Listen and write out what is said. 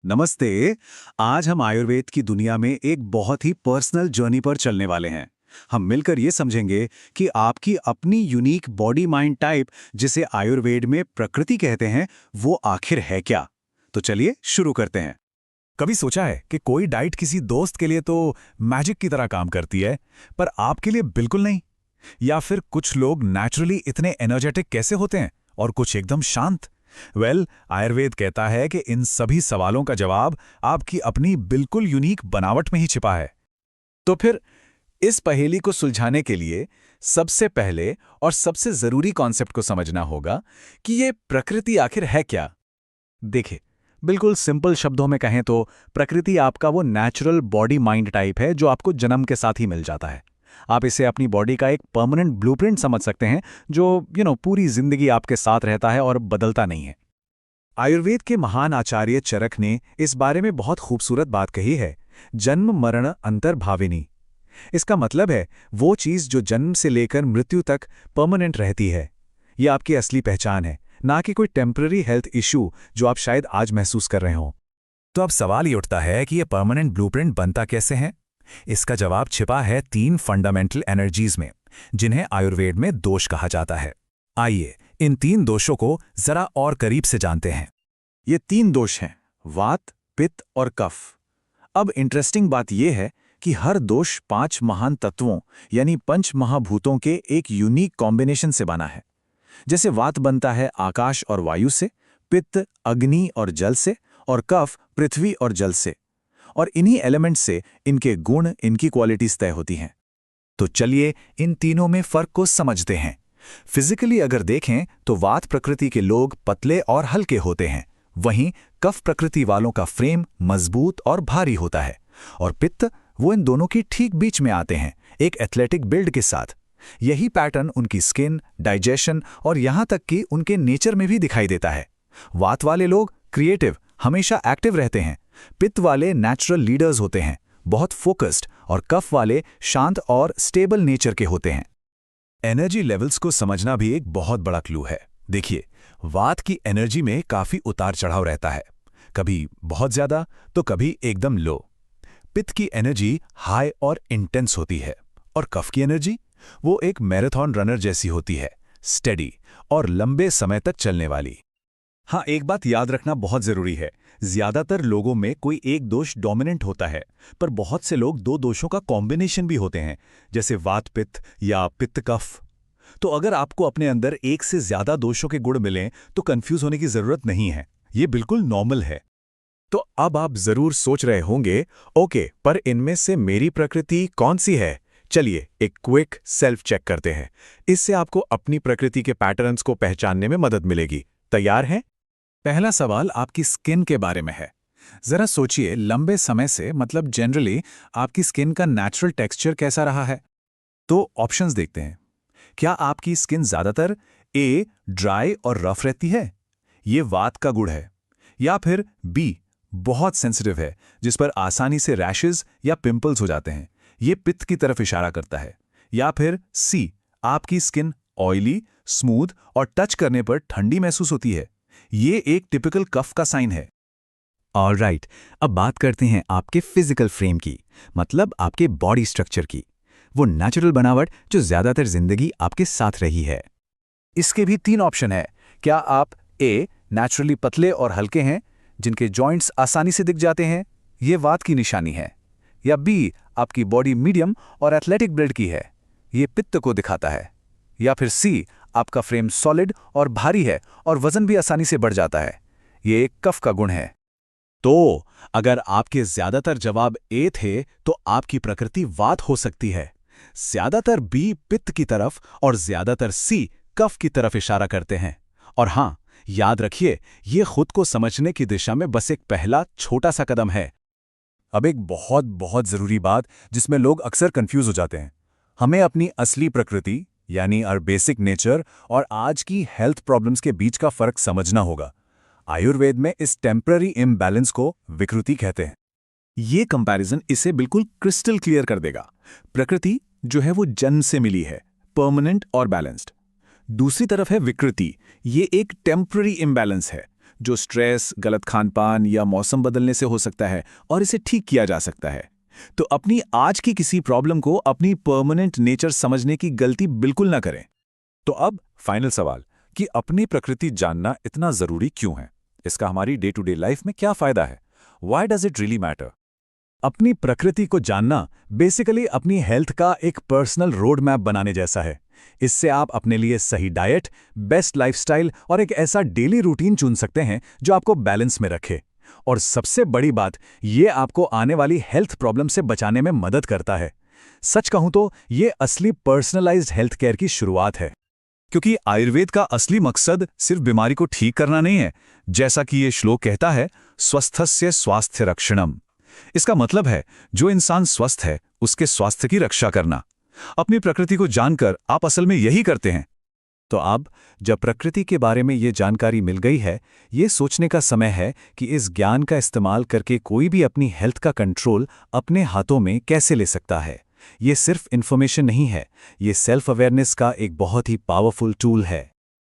नमस्ते। आज हम आयुर्वेद की दुनिया में एक बहुत ही पर्सनल जर्नी पर चलने वाले हैं। हम मिलकर ये समझेंगे कि आपकी अपनी यूनिक बॉडी माइंड टाइप, जिसे आयुर्वेद में प्रकृति कहते हैं, वो आखिर है क्या। तो चलिए शुरू करते हैं। कभी सोचा है कि कोई डाइट किसी दोस्त के लिए तो मैजिक की तरह काम करती है, पर आपके लिए बिल्कुल नहीं? या फिर कुछ लोग नेचुरली इतने एनर्जेटिक कैसे होते हैं और कुछ एकदम शांत? आयुर्वेद कहता है कि इन सभी सवालों का जवाब आपकी अपनी बिल्कुल यूनिक बनावट में ही छिपा है। तो फिर इस पहेली को सुलझाने के लिए सबसे पहले और सबसे जरूरी कॉन्सेप्ट को समझना होगा कि ये प्रकृति आखिर है क्या। देखिए, बिल्कुल सिंपल शब्दों में कहें तो प्रकृति आपका वो नेचुरल बॉडी माइंड टाइप है जो आपको जन्म के साथ ही मिल जाता है। आप इसे अपनी बॉडी का एक परमानेंट ब्लूप्रिंट समझ सकते हैं जो पूरी जिंदगी आपके साथ रहता है और बदलता नहीं है। आयुर्वेद के महान आचार्य चरक ने इस बारे में बहुत खूबसूरत बात कही है, जन्म मरण अंतर्भाविनी। इसका मतलब है वो चीज जो जन्म से लेकर मृत्यु तक परमानेंट रहती है। ये आपकी असली पहचान है, ना कि कोई टेम्पररी हेल्थ इशू जो आप शायद आज महसूस कर रहे हो। तो अब सवाल ये उठता है कि ये परमानेंट ब्लूप्रिंट बनता कैसे है। इसका जवाब छिपा है 3 फंडामेंटल एनर्जीज में, जिन्हें आयुर्वेद में दोष कहा जाता है। आइए इन 3 दोषों को जरा और करीब से जानते हैं। ये 3 दोष हैं, वात, पित्त और कफ। अब इंटरेस्टिंग बात यह है कि हर दोष 5 महान तत्वों यानी पंच महाभूतों के एक यूनिक कॉम्बिनेशन से बना है। जैसे वात बनता है आकाश और वायु से, पित्त अग्नि और जल से, और कफ पृथ्वी और जल से। और इन्हीं एलिमेंट्स से इनके गुण, इनकी क्वालिटीज तय होती हैं। तो चलिए इन तीनों में फर्क को समझते हैं। फिजिकली अगर देखें तो वात प्रकृति के लोग पतले और हल्के होते हैं, वहीं कफ प्रकृति वालों का फ्रेम मजबूत और भारी होता है। और पित्त वो इन दोनों की ठीक बीच में आते हैं, एक एथलेटिक बिल्ड के साथ। यही पैटर्न उनकी स्किन, डाइजेशन और यहां तक कि उनके नेचर में भी दिखाई देता है। वात वाले लोग क्रिएटिव, हमेशा एक्टिव रहते हैं। पित्त वाले नेचुरल लीडर्स होते हैं, बहुत फोकस्ड। और कफ वाले शांत और स्टेबल नेचर के होते हैं। एनर्जी लेवल्स को समझना भी एक बहुत बड़ा क्लू है। देखिए, वात की एनर्जी में काफी उतार चढ़ाव रहता है, कभी बहुत ज्यादा तो कभी एकदम लो। पित्त की एनर्जी हाई और इंटेंस होती है, और कफ की एनर्जी वो एक मैराथन रनर जैसी होती है, स्टेडी और लंबे समय तक चलने वाली। हाँ, एक बात याद रखना बहुत जरूरी है, ज्यादातर लोगों में कोई एक दोष डोमिनेंट होता है, पर बहुत से लोग 2 दोषों का कॉम्बिनेशन भी होते हैं, जैसे वात पित्त या पित्त कफ। तो अगर आपको अपने अंदर एक से ज्यादा दोषों के गुण मिलें तो कंफ्यूज होने की जरूरत नहीं है, ये बिल्कुल नॉर्मल है। तो अब आप जरूर सोच रहे होंगे, ओके, पर इनमें से मेरी प्रकृति कौन सी है? चलिए एक क्विक सेल्फ चेक करते हैं। इससे आपको अपनी प्रकृति के पैटर्न्स को पहचानने में मदद मिलेगी। तैयार हैं? पहला सवाल आपकी स्किन के बारे में है। जरा सोचिए, लंबे समय से मतलब जनरली आपकी स्किन का नेचुरल टेक्सचर कैसा रहा है? तो ऑप्शंस देखते हैं। क्या आपकी स्किन ज्यादातर ए ड्राई और रफ रहती है, ये वात का गुण है? या फिर बी बहुत सेंसिटिव है, जिस पर आसानी से रैशेस या पिंपल्स हो जाते हैं, ये पित्त की तरफ इशारा करता है? या फिर सी आपकी स्किन ऑयली, स्मूथ और टच करने पर ठंडी महसूस होती है, ये एक टिपिकल कफ का साइन है। ऑलराइट, अब बात करते हैं आपके फिजिकल फ्रेम की, मतलब आपके बॉडी स्ट्रक्चर की, वो नेचुरल बनावट जो ज्यादातर जिंदगी आपके साथ रही है। इसके भी 3 ऑप्शन है। क्या आप ए नेचुरली पतले और हल्के हैं, जिनके जॉइंट्स आसानी से दिख जाते हैं, ये वात की निशानी है? या बी आपकी बॉडी मीडियम और एथलेटिक बिल्ड की है, ये पित्त को दिखाता है? या फिर सी आपका फ्रेम सॉलिड और भारी है और वजन भी आसानी से बढ़ जाता है, ये एक कफ का गुण है? तो अगर आपके ज्यादातर जवाब ए थे तो आपकी प्रकृति वात हो सकती है, ज्यादातर बी पित्त की तरफ और ज्यादातर सी कफ की तरफ इशारा करते हैं। और हां, याद रखिए, ये खुद को समझने की दिशा में बस एक पहला छोटा सा कदम है। अब एक बहुत बहुत जरूरी बात जिसमें लोग अक्सर कंफ्यूज हो जाते हैं, हमें अपनी असली प्रकृति यानी आवर बेसिक नेचर और आज की हेल्थ प्रॉब्लम्स के बीच का फर्क समझना होगा। आयुर्वेद में इस टेम्पररी इम्बैलेंस को विकृति कहते हैं। ये कंपैरिजन इसे बिल्कुल क्रिस्टल क्लियर कर देगा। प्रकृति जो है वो जन्म से मिली है, परमानेंट और बैलेंस्ड। दूसरी तरफ है विकृति, ये एक टेम्पररी इम्बैलेंस है, जो स्ट्रेस, गलत खान-पान या मौसम बदलने से हो सकता है, और इसे ठीक किया जा सकता है। तो अपनी आज की किसी प्रॉब्लम को अपनी परमानेंट नेचर समझने की गलती बिल्कुल ना करें। तो अब फाइनल सवाल कि अपनी प्रकृति जानना इतना जरूरी क्यों है? इसका हमारी डे टू डे लाइफ में क्या फायदा है? Why does it really matter? अपनी प्रकृति को जानना बेसिकली अपनी हेल्थ का एक पर्सनल रोड मैप बनाने जैसा है। इससे आप अपने लिए सही डाइट, बेस्ट लाइफस्टाइल और एक ऐसा डेली रूटीन चुन सकते हैं जो आपको बैलेंस में रखे। और सबसे बड़ी बात, ये आपको आने वाली हेल्थ प्रॉब्लम से बचाने में मदद करता है। सच कहूं तो ये असली पर्सनलाइज्ड हेल्थ केयर की शुरुआत है। क्योंकि आयुर्वेद का असली मकसद सिर्फ बीमारी को ठीक करना नहीं है। जैसा कि ये श्लोक कहता है, स्वस्थस्य स्वास्थ्य रक्षणम। इसका मतलब है जो इंसान स्वस्थ है उसके स्वास्थ्य की रक्षा करना। अपनी प्रकृति को जानकर आप असल में यही करते हैं। तो अब जब प्रकृति के बारे में ये जानकारी मिल गई है, ये सोचने का समय है कि इस ज्ञान का इस्तेमाल करके कोई भी अपनी हेल्थ का कंट्रोल अपने हाथों में कैसे ले सकता है। ये सिर्फ इन्फॉर्मेशन नहीं है, ये सेल्फ अवेयरनेस का एक बहुत ही पावरफुल टूल है।